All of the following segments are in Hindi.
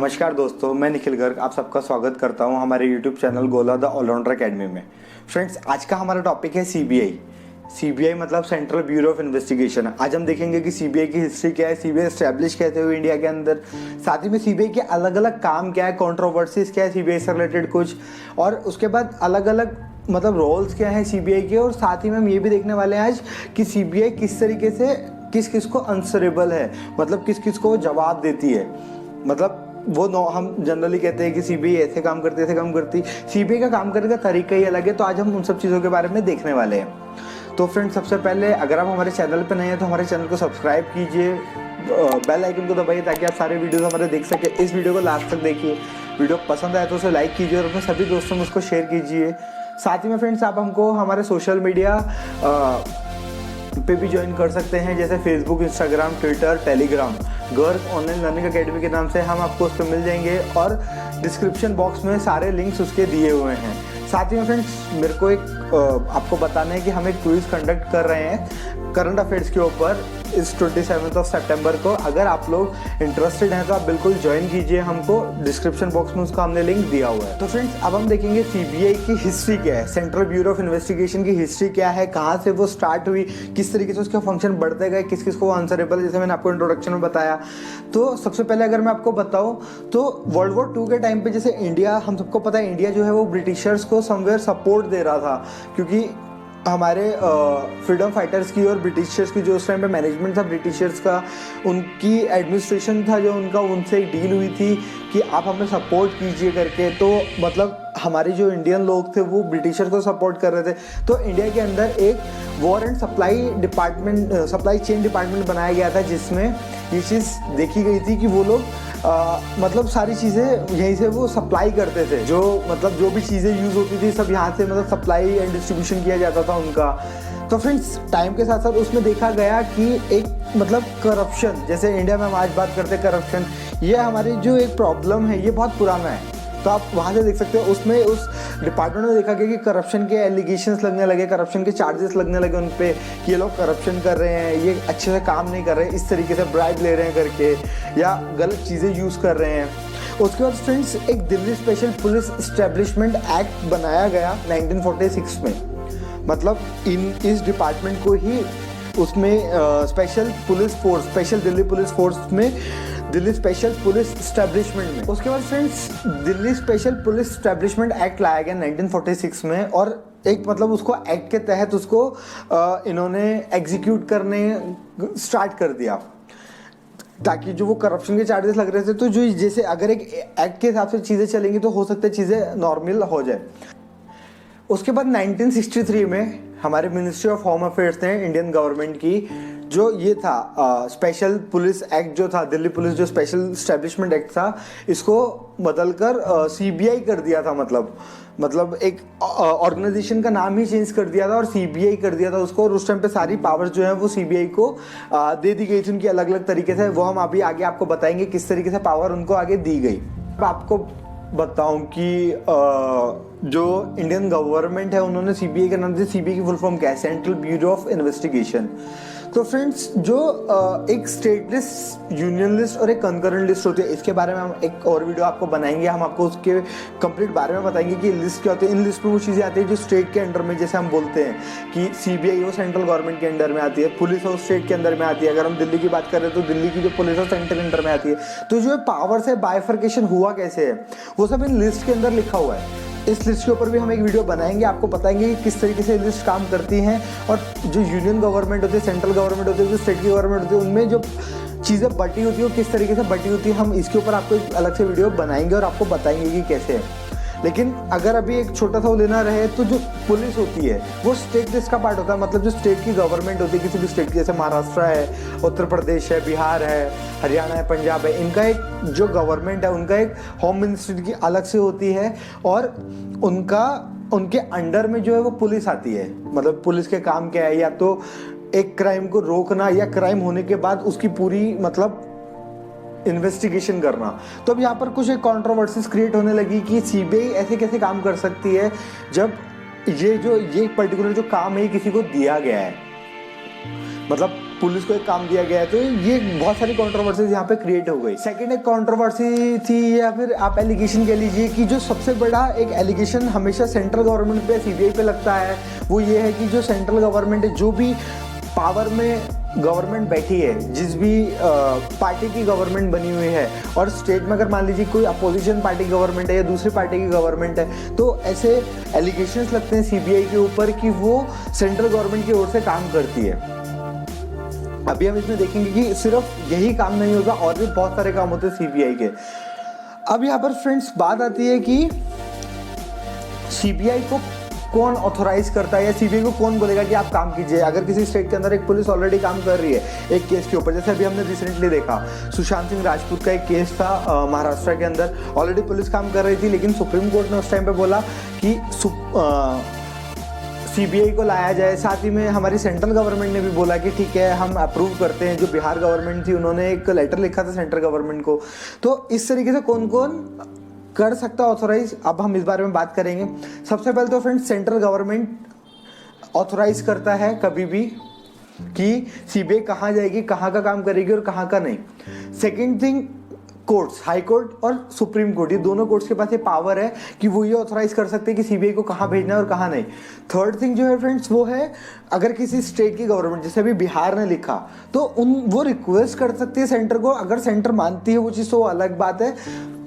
नमस्कार दोस्तों, मैं निखिल गर्ग आप सबका स्वागत करता हूं हमारे YouTube चैनल गोला द ऑलराउंडर अकेडमी में। फ्रेंड्स, आज का हमारा टॉपिक है सीबीआई मतलब सेंट्रल ब्यूरो ऑफ इन्वेस्टिगेशन। आज हम देखेंगे कि सीबीआई की हिस्ट्री क्या है, सीबीआई एस्टैब्लिश कैसे हुई इंडिया के अंदर, साथ ही में सीबीआई के अलग अलग काम क्या है, कंट्रोवर्सीज क्या है सीबीआई से रिलेटेड कुछ, और उसके बाद अलग अलग मतलब रोल्स क्या है सीबीआई के। और साथ ही में हम ये भी देखने वाले हैं आज कि सीबीआई किस तरीके से किस किस को आंसरेबल है, मतलब किस किस को जवाब देती है। मतलब हम जनरली कहते हैं कि सीबीआई ऐसे काम करती। सीबीआई का काम करने का तरीका ही अलग है। तो आज हम उन सब चीज़ों के बारे में देखने वाले हैं। तो फ्रेंड्स, सबसे पहले अगर आप हमारे चैनल पर नए हैं तो हमारे चैनल को सब्सक्राइब कीजिए, बेल आइकन को दबाइए ताकि आप सारे वीडियोस हमारे देख सकें। इस वीडियो को लास्ट तक देखिए, वीडियो पसंद आए तो उसे लाइक कीजिए और अपने सभी दोस्तों में उसको शेयर कीजिए। साथ ही में फ्रेंड्स, आप हमको हमारे सोशल मीडिया पे भी ज्वाइन कर सकते हैं, जैसे Facebook, Instagram, Twitter, Telegram. Garg online learning academy के नाम से हम आपको उस पर मिल जाएंगे और डिस्क्रिप्शन बॉक्स में सारे लिंक्स उसके दिए हुए हैं। साथ ही में फ्रेंड्स, मेरे को एक आपको बताना है कि हम एक क्विज कंडक्ट कर रहे हैं करंट अफेयर्स के ऊपर इस 27 सितंबर को। अगर आप लोग इंटरेस्टेड हैं तो आप बिल्कुल ज्वाइन कीजिए हमको, डिस्क्रिप्शन बॉक्स में उसका हमने लिंक दिया हुआ है। तो फ्रेंड्स, अब हम देखेंगे सीबीआई की हिस्ट्री क्या है, सेंट्रल ब्यूरो ऑफ इन्वेस्टिगेशन की हिस्ट्री क्या है, कहाँ से वो स्टार्ट हुई, किस तरीके से उसके फंक्शन बढ़ते गए, किस किस को आंसरेबल, जैसे मैंने आपको इंट्रोडक्शन में बताया। तो सबसे पहले अगर मैं आपको बताऊँ तो वर्ल्ड वॉर 2 के टाइम पे जैसे इंडिया, हम सबको पता है इंडिया जो है वो ब्रिटिशर्स को समवेयर सपोर्ट दे रहा था, क्योंकि हमारे फ्रीडम फाइटर्स की और ब्रिटिशर्स की जो उस टाइम पे मैनेजमेंट था ब्रिटिशर्स का, उनकी एडमिनिस्ट्रेशन था जो उनका, उनसे एक डील हुई थी कि आप हमें सपोर्ट कीजिए करके। तो मतलब हमारे जो इंडियन लोग थे वो ब्रिटिशर्स को सपोर्ट कर रहे थे। तो इंडिया के अंदर एक war and supply chain department बनाया गया था, जिसमें ये चीज़ देखी गई थी कि वो लोग मतलब सारी चीज़ें यहीं से वो सप्लाई करते थे। जो मतलब जो भी चीज़ें यूज़ होती थी सब यहाँ से मतलब सप्लाई एंड डिस्ट्रीब्यूशन किया जाता था उनका। तो फ्रेंड्स, टाइम के साथ साथ उसमें देखा गया कि एक मतलब करप्शन, जैसे इंडिया में हम आज बात करते हैं करप्शन, ये हमारी जो एक प्रॉब्लम है ये बहुत पुराना है। तो आप वहाँ से देख सकते हो, उसमें उस डिपार्टमेंट में देखा गया कि करप्शन के एलिगेशंस लगने लगे, करप्शन के चार्जेस लगने लगे उन पे कि ये लोग करप्शन कर रहे हैं, ये अच्छे से काम नहीं कर रहे हैं, इस तरीके से ब्राइब ले रहे हैं करके, या गलत चीज़ें यूज़ कर रहे हैं। उसके बाद फ्रेंड्स, एक Delhi special police establishment act बनाया गया 1946 में। मतलब इस डिपार्टमेंट को ही उसमें स्पेशल दिल्ली पुलिस फोर्स में दिल्ली स्पेशल पुलिस एस्टेब्लिशमेंट में। उसके बाद friends, Delhi special police establishment act लाया गया 1946 में, और एक मतलब उसको एक्ट के तहत उसको इन्होंने एग्जीक्यूट करने स्टार्ट कर दिया, ताकि जो वो करप्शन के चार्जेस लग रहे थे, तो जो जैसे अगर एक एक्ट के हिसाब से चीज़ें चलेंगी तो हो सकता है चीज़ें नॉर्मल हो जाए। उसके बाद 1963 में हमारे मिनिस्ट्री ऑफ होम अफेयर्स ने इंडियन गवर्नमेंट की जो ये था स्पेशल पुलिस एक्ट जो था, दिल्ली पुलिस जो स्पेशल एस्टेब्लिशमेंट एक्ट था, इसको बदलकर सीबीआई कर दिया था। मतलब एक ऑर्गेनाइजेशन का नाम ही चेंज कर दिया था और सीबीआई कर दिया था उसको। और उस टाइम पे सारी पावर्स जो है वो सीबीआई को दे दी गई थी उनकी अलग अलग तरीके से। वो हम अभी आगे आपको बताएंगे किस तरीके से पावर उनको आगे दी गई। अब आपको बताऊं कि जो इंडियन गवर्नमेंट है उन्होंने सीबीआई का नाम दिया। सीबीआई की फुल फॉर्म क्या है? Central bureau of investigation. तो फ्रेंड्स, जो एक स्टेट लिस्ट, यूनियन लिस्ट और एक कंकरेंट लिस्ट होती है, इसके बारे में हम एक और वीडियो आपको बनाएंगे। हम आपको उसके कंप्लीट बारे में बताएंगे कि लिस्ट क्या होती है। इन लिस्ट में वो चीज़ें आती है जो स्टेट के अंडर में, जैसे हम बोलते हैं कि सीबीआई वो सेंट्रल गवर्नमेंट के अंडर में आती है, पुलिस वो स्टेट के अंदर में आती है। अगर हम दिल्ली की बात करें तो दिल्ली की जो पुलिस है सेंट्रल अंडर में आती है। तो जो पावर से बाइफर्केशन हुआ कैसे है वो सब इन लिस्ट के अंदर लिखा हुआ है। इस लिस्ट के ऊपर भी हम एक वीडियो बनाएंगे, आपको बताएंगे कि किस तरीके से लिस्ट काम करती हैं, और जो यूनियन गवर्नमेंट होती है, सेंट्रल गवर्नमेंट होती है, जो स्टेट की गवर्नमेंट होती है, उनमें जो चीज़ें बटी होती है वो किस तरीके से बटी होती है। हम इसके ऊपर आपको एक अलग से वीडियो बनाएंगे और आपको बताएंगे कि कैसे है। लेकिन अगर अभी एक छोटा सा वो लेना रहे तो जो पुलिस होती है वो स्टेट लिस्ट का पार्ट होता है। मतलब जो स्टेट की गवर्नमेंट होती है किसी भी स्टेट की, जैसे महाराष्ट्र है, उत्तर प्रदेश है, बिहार है, हरियाणा है, पंजाब है, इनका एक जो गवर्नमेंट है उनका एक होम मिनिस्ट्री की अलग से होती है, और उनके अंडर में जो है वो पुलिस आती है। मतलब पुलिस के काम क्या है? या तो एक क्राइम को रोकना, या क्राइम होने के बाद उसकी पूरी मतलब इन्वेस्टिगेशन करना। तो अब यहाँ पर कुछ एक कंट्रोवर्सीज क्रिएट होने लगी कि सीबीआई ऐसे कैसे काम कर सकती है जब ये पर्टिकुलर जो काम है किसी को दिया गया है। मतलब पुलिस को एक काम दिया गया है, तो ये बहुत सारी कंट्रोवर्सीज यहाँ पे क्रिएट हो गई। सेकंड एक कंट्रोवर्सी थी, या फिर आप एलिगेशन कह लीजिए, कि जो सबसे बड़ा एक एलिगेशन हमेशा सेंट्रल गवर्नमेंट पे, सीबीआई पे लगता है, वो ये है कि जो सेंट्रल गवर्नमेंट है, जो भी पावर में गवर्नमेंट बैठी है, जिस भी पार्टी की गवर्नमेंट बनी हुई है, और स्टेट में अगर मान लीजिए कोई अपोजिशन पार्टी गवर्नमेंट है या दूसरी पार्टी की गवर्नमेंट है, तो ऐसे एलिगेशंस लगते हैं सीबीआई के ऊपर कि वो सेंट्रल गवर्नमेंट की ओर से काम करती है। अभी हम इसमें देखेंगे कि सिर्फ यही काम नहीं होगा, और भी बहुत सारे काम होते हैं सीबीआई के। अब यहाँ पर फ्रेंड्स बात आती है कि सीबीआई को कौन ऑथोराइज करता है, या सीबीआई को कौन बोलेगा कि आप काम कीजिए। अगर किसी स्टेट के अंदर एक पुलिस ऑलरेडी काम कर रही है एक केस के ऊपर, जैसे अभी हमने रिसेंटली देखा सुशांत सिंह राजपूत का एक केस था महाराष्ट्र के अंदर, ऑलरेडी पुलिस काम कर रही थी, लेकिन सुप्रीम कोर्ट ने उस टाइम पे बोला कि सीबीआई को लाया जाए। साथ ही में हमारी सेंट्रल गवर्नमेंट ने भी बोला कि ठीक है, हम अप्रूव करते हैं। जो बिहार गवर्नमेंट थी, उन्होंने एक लेटर लिखा था सेंट्रल गवर्नमेंट को। तो इस तरीके से कौन कौन कर सकता ऑथोराइज, अब हम इस बारे में बात करेंगे। सबसे पहले तो फ्रेंड्स सेंट्रल गवर्नमेंट ऑथोराइज करता है कभी भी कि सीबीआई कहाँ जाएगी, कहाँ का काम करेगी और कहाँ का नहीं। Second thing, courts, high court और सुप्रीम कोर्ट, ये दोनों कोर्ट्स के पास ये पावर है कि वो ये ऑथराइज कर सकते हैं कि सीबीआई को कहाँ भेजना है और कहाँ नहीं। थर्ड थिंग जो है फ्रेंड्स, वो है अगर किसी स्टेट की गवर्नमेंट, जैसे अभी बिहार ने लिखा, तो वो रिक्वेस्ट कर सकती है सेंटर को। अगर सेंटर मानती है वो चीज़, तो अलग बात है,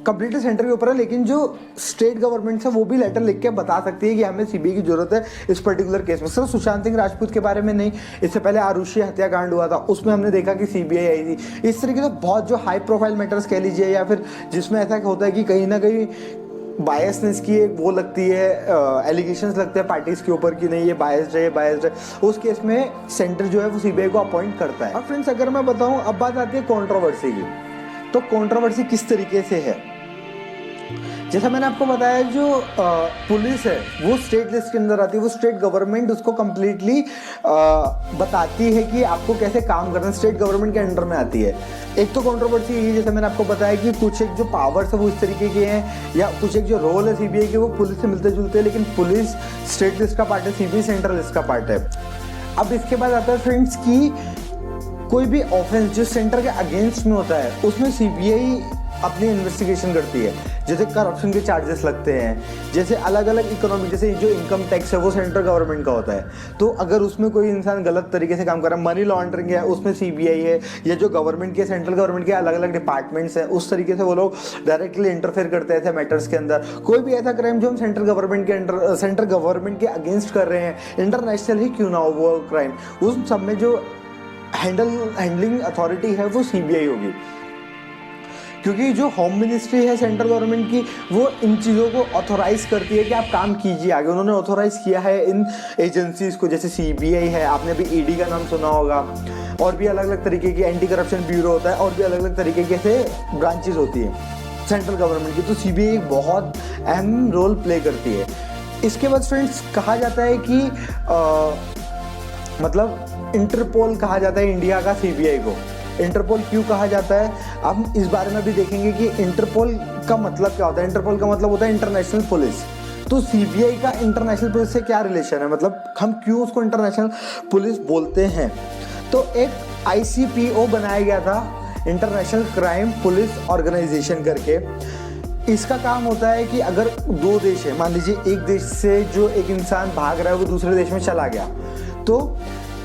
कंप्लीटली सेंटर के ऊपर है। लेकिन जो स्टेट गवर्नमेंट है वो भी लेटर लिख के बता सकती है कि हमें सीबीआई की जरूरत है इस पर्टिकुलर केस में। सिर्फ सुशांत सिंह राजपूत के बारे में नहीं, इससे पहले आरुषि हत्याकांड हुआ था, उसमें हमने देखा कि सीबीआई आई थी। इस तरीके से बहुत जो हाई प्रोफाइल मैटर्स कह लीजिए, या फिर जिसमें ऐसा होता है कि कहीं ना कहीं बायसनेस की एक वो लगती है, एलिगेशंस लगते हैं पार्टीज के ऊपर कि नहीं ये बायस्ड है, उस केस में सेंटर जो है वो सीबीआई को अपॉइंट करता है। अब फ्रेंड्स अगर मैं बताऊं, अब बात आती है कंट्रोवर्सी की। तो कंट्रोवर्सी किस तरीके से है, जैसा मैंने आपको बताया, जो पुलिस है वो स्टेट लिस्ट के अंदर आती है, वो स्टेट गवर्नमेंट उसको कम्प्लीटली बताती है कि आपको कैसे काम करना है, स्टेट गवर्नमेंट के अंडर में आती है। एक तो कंट्रोवर्सी ये, जैसे मैंने आपको बताया कि कुछ एक जो पावर्स है वो इस तरीके के हैं, या कुछ एक जो रोल है सीबीआई के वो पुलिस से मिलते जुलते हैं, लेकिन पुलिस स्टेट लिस्ट का पार्ट है, सीबीआई सेंट्रल लिस्ट का पार्ट है। अब इसके बाद आता है फ्रेंड्स कि कोई भी ऑफेंस जो सेंटर के अगेंस्ट में होता है, उसमें सीबीआई अपनी इन्वेस्टिगेशन करती है। जैसे करप्शन के चार्जेस लगते हैं, जैसे अलग अलग इकोनॉमिक, जैसे जो इनकम टैक्स है वो सेंट्रल गवर्नमेंट का होता है, तो अगर उसमें कोई इंसान गलत तरीके से काम कर रहा है, मनी लॉन्ड्रिंग है, उसमें सीबीआई है, या जो गवर्नमेंट के सेंट्रल गवर्नमेंट के अलग अलग डिपार्टमेंट्स हैं, उस तरीके से वो लोग डायरेक्टली इंटरफेयर करते हैं ऐसे मैटर्स के अंदर। कोई भी ऐसा क्राइम जो हम सेंट्रल गवर्नमेंट के अगेंस्ट कर रहे हैं, इंटरनेशनल ही क्यों ना हो वो क्राइम, उस सब में जो हैंडलिंग अथॉरिटी है वो सीबीआई होगी। क्योंकि जो होम मिनिस्ट्री है सेंट्रल गवर्नमेंट की, वो इन चीज़ों को ऑथोराइज करती है कि आप काम कीजिए आगे। उन्होंने ऑथोराइज किया है इन एजेंसीज को, जैसे सीबीआई है, आपने अभी ईडी का नाम सुना होगा, और भी अलग अलग तरीके की एंटी करप्शन ब्यूरो होता है, और भी अलग अलग तरीके के से ब्रांचेज होती है सेंट्रल गवर्नमेंट की। तो सीबीआई बहुत अहम रोल प्ले करती है। इसके बाद फ्रेंड्स कहा जाता है कि मतलब इंटरपोल कहा जाता है इंडिया का सीबीआई को। इंटरपोल क्यों कहा जाता है, हम इस बारे में भी देखेंगे कि इंटरपोल का मतलब क्या होता है। इंटरपोल का मतलब होता है इंटरनेशनल पुलिस। तो सीबीआई का इंटरनेशनल पुलिस से क्या रिलेशन है, मतलब हम क्यों उसको इंटरनेशनल पुलिस बोलते हैं। तो एक आईसीपीओ बनाया गया था, इंटरनेशनल क्राइम पुलिस ऑर्गेनाइजेशन करके। इसका काम होता है कि अगर दो देश है, मान लीजिए एक देश से जो एक इंसान भाग रहा है वो दूसरे देश में चला गया, तो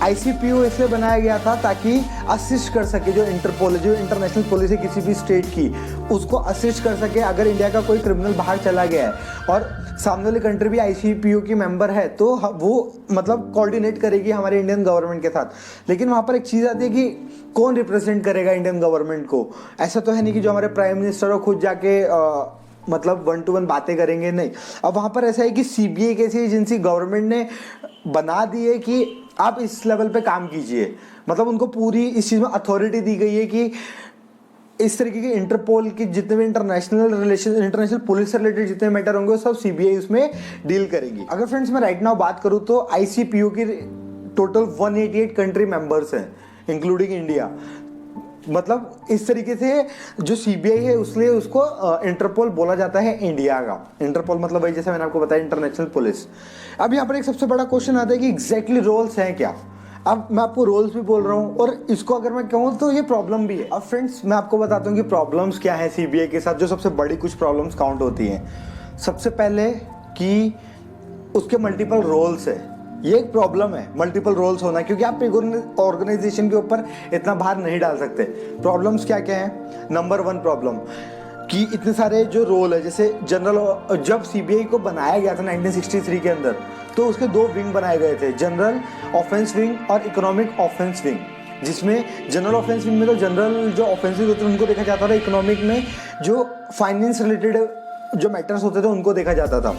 आईसीपीओ इसलिए बनाया गया था ताकि असिस्ट कर सके, जो इंटरपोल है, जो इंटरनेशनल पुलिस है किसी भी स्टेट की, उसको असिस्ट कर सके। अगर इंडिया का कोई क्रिमिनल बाहर चला गया है और सामने वाली कंट्री भी आईसीपीओ की मेंबर है, तो वो मतलब कोऑर्डिनेट करेगी हमारे इंडियन गवर्नमेंट के साथ। लेकिन वहाँ पर एक चीज़ आती है कि कौन रिप्रेजेंट करेगा इंडियन गवर्नमेंट को। ऐसा तो है नहीं कि जो हमारे प्राइम मिनिस्टर हो खुद जाके मतलब 1 to 1 बातें करेंगे, नहीं। अब वहाँ पर ऐसा है कि सीबीआई कैसी एजेंसी गवर्नमेंट ने बना दी है कि आप इस लेवल पे काम कीजिए, मतलब उनको पूरी इस चीज़ में अथॉरिटी दी गई है कि इस तरीके के इंटरपोल के जितने भी इंटरनेशनल रिलेशन, इंटरनेशनल पुलिस से रिलेटेड जितने मैटर होंगे वो सब सीबीआई उसमें डील करेगी। अगर फ्रेंड्स मैं राइट नाउ बात करूँ तो आईसीपीओ की टोटल 188 कंट्री मेंबर्स हैं इंक्लूडिंग इंडिया। मतलब इस तरीके से जो सीबीआई है उसलिए उसको इंटरपोल बोला जाता है इंडिया का। इंटरपोल मतलब वही जैसे मैंने आपको बताया इंटरनेशनल पुलिस। अब यहाँ पर एक सबसे बड़ा क्वेश्चन आता है कि एग्जैक्टली रोल्स हैं क्या। अब मैं आपको रोल्स भी बोल रहा हूँ और इसको अगर मैं कहूँ तो ये प्रॉब्लम भी है। अब फ्रेंड्स मैं आपको बताता हूँ कि प्रॉब्लम्स क्या है सीबीआई के साथ, जो सबसे बड़ी कुछ प्रॉब्लम्स काउंट होती हैं। सबसे पहले कि उसके मल्टीपल रोल्स है, ये एक प्रॉब्लम है मल्टीपल रोल्स होना, क्योंकि आप एक ऑर्गेनाइजेशन के ऊपर इतना भार नहीं डाल सकते। प्रॉब्लम्स क्या क्या है? नंबर 1 प्रॉब्लम कि इतने सारे जो रोल है, जैसे जनरल, जब सीबीआई को बनाया गया था 1963 के अंदर, तो उसके 2 विंग बनाए गए थे, जनरल ऑफेंस विंग और इकोनॉमिक ऑफेंस विंग। जिसमें जनरल ऑफेंस विंग में तो जनरल जो ऑफेंसिव होते थे उनको देखा जाता था, इकोनॉमिक में जो फाइनेंस रिलेटेड जो मैटर्स होते थे उनको देखा जाता था।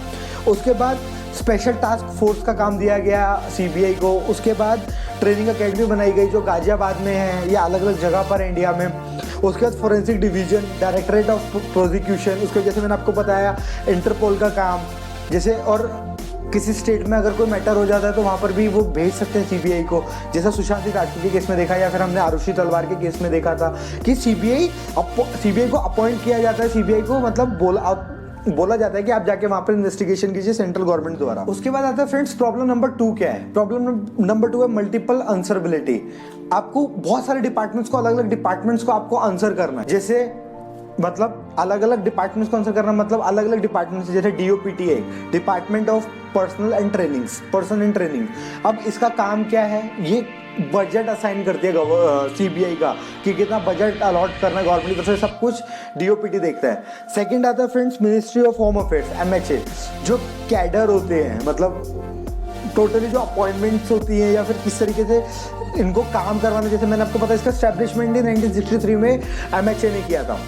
उसके बाद स्पेशल टास्क फोर्स का काम दिया गया सीबीआई को। उसके बाद ट्रेनिंग अकेडमी बनाई गई जो गाजियाबाद में है या अलग अलग जगह पर है इंडिया में। उसके बाद forensic division, directorate of prosecution, उसके जैसे मैंने आपको बताया इंटरपोल का काम, जैसे और किसी स्टेट में अगर कोई मैटर हो जाता है तो वहाँ पर भी वो भेज सकते हैं सीबीआई को, जैसा सुशांत सिंह राजपूत के केस में देखा या फिर हमने आरुषि तलवार के केस में देखा था कि सीबीआई को अपॉइंट किया जाता है। सीबीआई को मतलब बोला जाता है कि आप जाके वहाँ पर इन्वेस्टिगेशन कीजिए सेंट्रल गवर्नमेंट द्वारा। उसके बाद आता है फ्रेंड्स प्रॉब्लम नंबर 2 क्या है? प्रॉब्लम नंबर 2 है मल्टीपल आंसरेबिलिटी। आपको बहुत सारे डिपार्टमेंट्स को, अलग अलग डिपार्टमेंट्स को आपको आंसर करना है। जैसे मतलब अलग अलग डिपार्टमेंट्स को आंसर करना मतलब अलग अलग डिपार्टमेंट्स, जैसे डीओपीटी है, department of person and training. अब इसका काम क्या है? ये बजट असाइन करती है सीबीआई का कि कितना बजट अलॉट करना है गवर्नमेंट की तरफ से, सब कुछ डीओपीटी देखता है। सेकंड आता है friends ministry of home affairs, MHA, जो कैडर होते हैं, मतलब टोटली जो अपॉइंटमेंट्स होती हैं या फिर किस तरीके से इनको काम करवाना। जैसे मैंने आपको पता इसका एस्टेब्लिशमेंट ही 1963 में एमएचए ने किया था।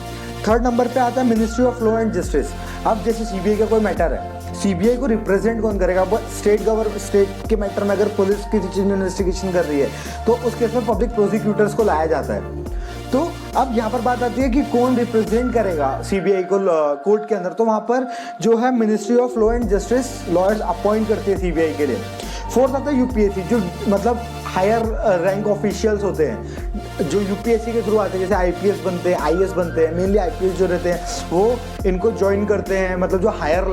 थर्ड नंबर पे आता है ministry of law and justice. अब जैसे सीबीआई का कोई मैटर है, सीबीआई को रिप्रेजेंट कौन करेगा? वो स्टेट के मैटर में अगर पुलिस की इन्वेस्टिगेशन कर रही है तो उस केस में पब्लिक प्रोसिक्यूटर्स को लाया जाता है। तो अब यहाँ पर बात आती है कि कौन रिप्रेजेंट करेगा सीबीआई को कोर्ट के अंदर, तो वहाँ पर जो है ministry of law and justice lawyers appoint करती है सीबीआई के लिए। फोर्थ आता है यूपीएससी, जो मतलब हायर रैंक ऑफिशियल्स होते हैं जो यूपीएससी के थ्रू आते हैं, जैसे आईपीएस बनते हैं, आईएएस बनते हैं, मेनली आईपीएस जो रहते हैं वो इनको ज्वाइन करते हैं, मतलब जो हायर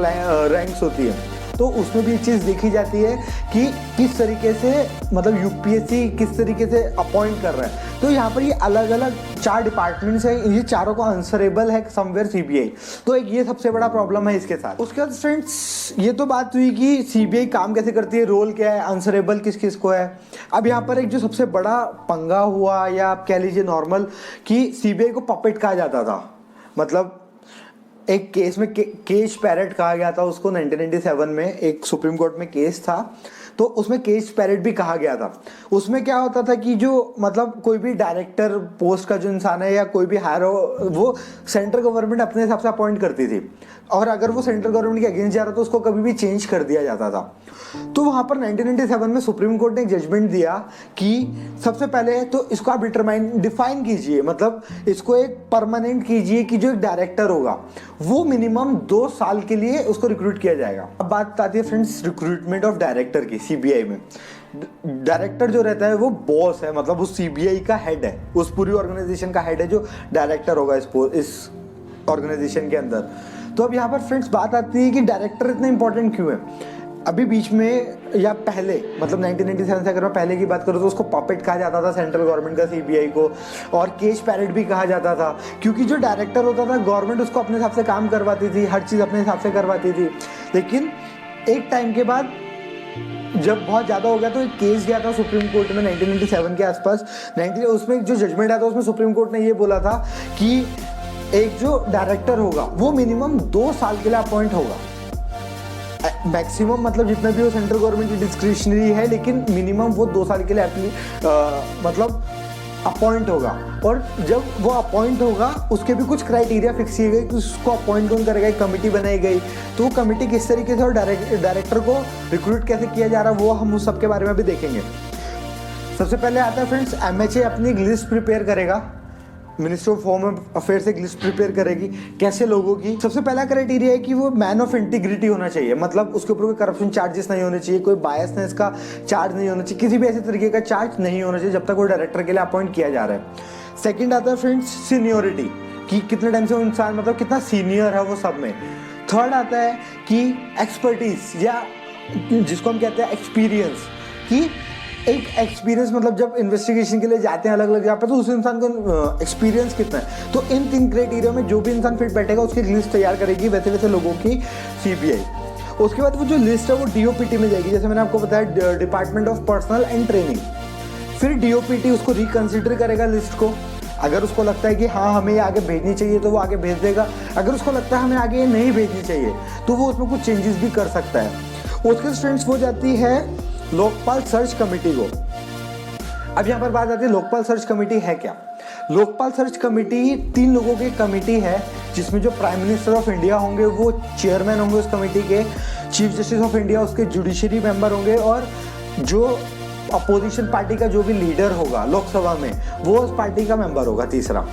रैंक्स होती है। तो उसमें भी एक चीज़ देखी जाती है कि किस तरीके से मतलब यूपीएससी किस तरीके से अपॉइंट कर रहा है। तो यहाँ पर ये अलग अलग 4 डिपार्टमेंट्स हैं, ये चारों को आंसरेबल है समवेयर सीबीआई। तो एक ये सबसे बड़ा प्रॉब्लम है इसके साथ। उसके बाद फ्रेंड्स ये तो बात हुई कि सीबीआई काम कैसे करती है, रोल क्या है, आंसरेबल किस किस को है। अब यहाँ पर एक जो सबसे बड़ा पंगा हुआ या आप कह लीजिए नॉर्मल कि सीबीआई को पपेट कहा जाता था। मतलब एक केस में केश पैरेट कहा गया था उसको 1997 में, एक सुप्रीम कोर्ट में केस था तो उसमें केश पैरेट भी कहा गया था। उसमें क्या होता था कि जो मतलब कोई भी डायरेक्टर पोस्ट का जो इंसान है या कोई भी हायर हो, वो सेंट्रल गवर्नमेंट अपने हिसाब से अपॉइंट करती थी और अगर वो सेंट्रल गवर्नमेंट के अगेंस्ट जा रहा तो उसको कभी भी चेंज कर दिया जाता था। तो वहाँ पर 1997 में सुप्रीम कोर्ट ने एक जजमेंट दिया कि सबसे पहले तो इसको आप डिफाइन कीजिए, मतलब इसको एक परमानेंट कीजिए कि जो एक डायरेक्टर होगा वो मिनिमम 2 साल के लिए उसको रिक्रूट किया जाएगा। अब बात आती है फ्रेंड्स रिक्रूटमेंट ऑफ डायरेक्टर की सीबीआई में। डायरेक्टर जो रहता है वो बॉस है, मतलब उस सीबीआई का हेड है, उस पूरी ऑर्गेनाइजेशन का हेड है जो डायरेक्टर होगा इस ऑर्गेनाइजेशन के अंदर। तो अब यहाँ पर फ्रेंड्स बात आती है कि डायरेक्टर इतना इंपॉर्टेंट क्यों है। अभी बीच में या पहले मतलब 1997 से अगर मैं पहले की बात करूँ तो उसको पपेट कहा जाता था सेंट्रल गवर्नमेंट का सीबीआई को, और केश पैरेट भी कहा जाता था क्योंकि जो डायरेक्टर होता था गवर्नमेंट उसको अपने हिसाब से काम करवाती थी, हर चीज़ अपने हिसाब से करवाती थी। लेकिन एक टाइम के बाद जब बहुत ज़्यादा हो गया तो एक केस गया था सुप्रीम कोर्ट में 1997 के आसपास। उसमें जो जजमेंट आया था उसमें सुप्रीम कोर्ट ने ये बोला था कि एक जो डायरेक्टर होगा वो मिनिमम 2 साल के लिए अपॉइंट होगा, मैक्सिमम मतलब जितना भी वो सेंट्रल गवर्नमेंट की डिस्क्रिशनरी है, लेकिन मिनिमम वो 2 साल के लिए मतलब अपॉइंट होगा। और जब वो अपॉइंट होगा उसके भी कुछ क्राइटेरिया फिक्स किए गए कि उसको अपॉइंट कौन करेगा, एक कमेटी बनाई गई। तो वो कमेटी किस तरीके से और डायरेक्टर को रिक्रूट कैसे किया जा रहा है वो हम उस सब के बारे में भी देखेंगे। सबसे पहले आता है फ्रेंड्स एमएचए अपनी एक लिस्ट प्रिपेयर करेगा, मिनिस्ट्री ऑफ होम अफेयर्स एक लिस्ट प्रिपेयर करेगी कैसे लोगों की। सबसे पहला क्राइटेरिया है कि वो मैन ऑफ इंटीग्रिटी होना चाहिए, मतलब उसके ऊपर कोई करप्शन चार्जेस नहीं होने चाहिए, कोई बायसनेस का चार्ज नहीं होना चाहिए, किसी भी ऐसे तरीके का चार्ज नहीं होना चाहिए जब तक वो डायरेक्टर के लिए अपॉइंट किया जा रहा है। सेकंड आता है फ्रेंड्स सीनियोरिटी, कि कितने टाइम से वो इंसान मतलब कितना सीनियर है वो सब में। थर्ड आता है कि एक्सपर्टीज या जिसको हम कहते हैं एक्सपीरियंस, कि एक एक्सपीरियंस, मतलब जब इन्वेस्टिगेशन के लिए जाते हैं अलग अलग जगह पे, तो उस इंसान को एक्सपीरियंस कितना है। तो इन 3 क्राइटेरिया में जो भी इंसान फिट बैठेगा उसकी लिस्ट तैयार करेगी वैसे वैसे लोगों की सीबीआई। उसके बाद वो जो लिस्ट है वो डीओपीटी में जाएगी, जैसे मैंने आपको बताया department of personal and training. फिर डीओपीटी उसको रिकंसिडर करेगा लिस्ट को। अगर उसको लगता है कि हाँ हमें ये आगे भेजनी चाहिए तो वो आगे भेज देगा। अगर उसको लगता है हमें आगे ये नहीं भेजनी चाहिए तो वो उसमें कुछ चेंजेस भी कर सकता है। उसके स्टूडेंट्स वो जाती है लोकपाल सर्च कमेटी को। अब यहाँ पर बात आती है लोकपाल सर्च कमेटी है क्या। लोकपाल सर्च कमेटी 3 लोगों की कमेटी है, जिसमें जो प्राइम मिनिस्टर ऑफ इंडिया होंगे वो चेयरमैन होंगे उस कमेटी के, चीफ जस्टिस ऑफ इंडिया उसके जुडिशरी मेंबर होंगे, और जो अपोजिशन पार्टी का जो भी लीडर होगा लोकसभा में वो उस पार्टी का मेंबर होगा तीसरा।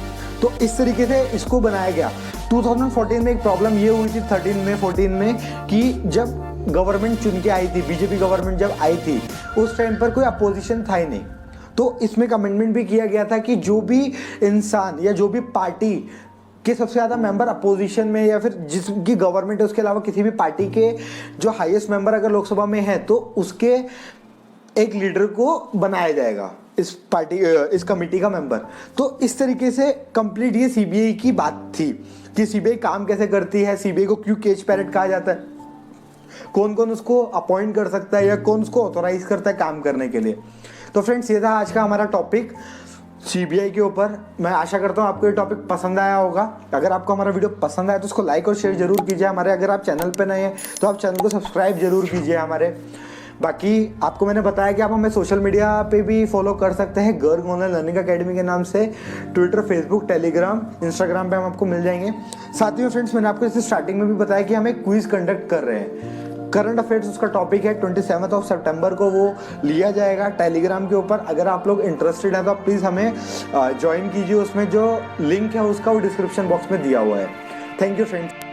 तो इस तरीके से इसको बनाया गया। 2014 में एक प्रॉब्लम ये हुई थी 14 में कि जब गवर्नमेंट चुन के आई थी, बीजेपी गवर्नमेंट जब आई थी उस टाइम पर कोई अपोजिशन था ही नहीं। तो इसमें एक अमेंडमेंट भी किया गया था कि जो भी इंसान या जो भी पार्टी के सबसे ज़्यादा मेंबर अपोजिशन में या फिर जिसकी गवर्नमेंट है उसके अलावा किसी भी पार्टी के जो हाईएस्ट मेंबर अगर लोकसभा में है तो उसके एक लीडर को बनाया जाएगा इस कमेटी का मेंबर। तो इस तरीके से कंप्लीट ये सीबीआई की बात थी कि सीबीआई काम कैसे करती है, सीबीआई को क्यों केज पैरेट कहा जाता है, कौन कौन उसको अपॉइंट कर सकता है या कौन उसको ऑथोराइज करता है काम करने के लिए। तो फ्रेंड्स ये था आज का हमारा टॉपिक सीबीआई के ऊपर। मैं आशा करता हूँ आपको ये टॉपिक पसंद आया होगा। अगर आपको हमारा वीडियो पसंद आया तो उसको लाइक और शेयर जरूर कीजिए हमारे। अगर आप चैनल पे नए हैं तो आप चैनल को सब्सक्राइब जरूर कीजिए हमारे। बाकी आपको मैंने बताया कि आप हमें सोशल मीडिया पे भी फॉलो कर सकते हैं गर्ग ऑनलाइन लर्निंग अकेडमी के नाम से। ट्विटर, फेसबुक, टेलीग्राम, इंस्टाग्राम पे हम आपको मिल जाएंगे। साथ ही में फ्रेंड्स मैंने आपको इसे स्टार्टिंग में भी बताया कि हम एक क्विज कंडक्ट कर रहे हैं। करंट अफेयर्स उसका टॉपिक है, 27 सितंबर को वो लिया जाएगा टेलीग्राम के ऊपर। अगर आप लोग इंटरेस्टेड हैं तो आप प्लीज़ हमें ज्वाइन कीजिए। उसमें जो लिंक है उसका वो डिस्क्रिप्शन बॉक्स में दिया हुआ है। Thank you friends.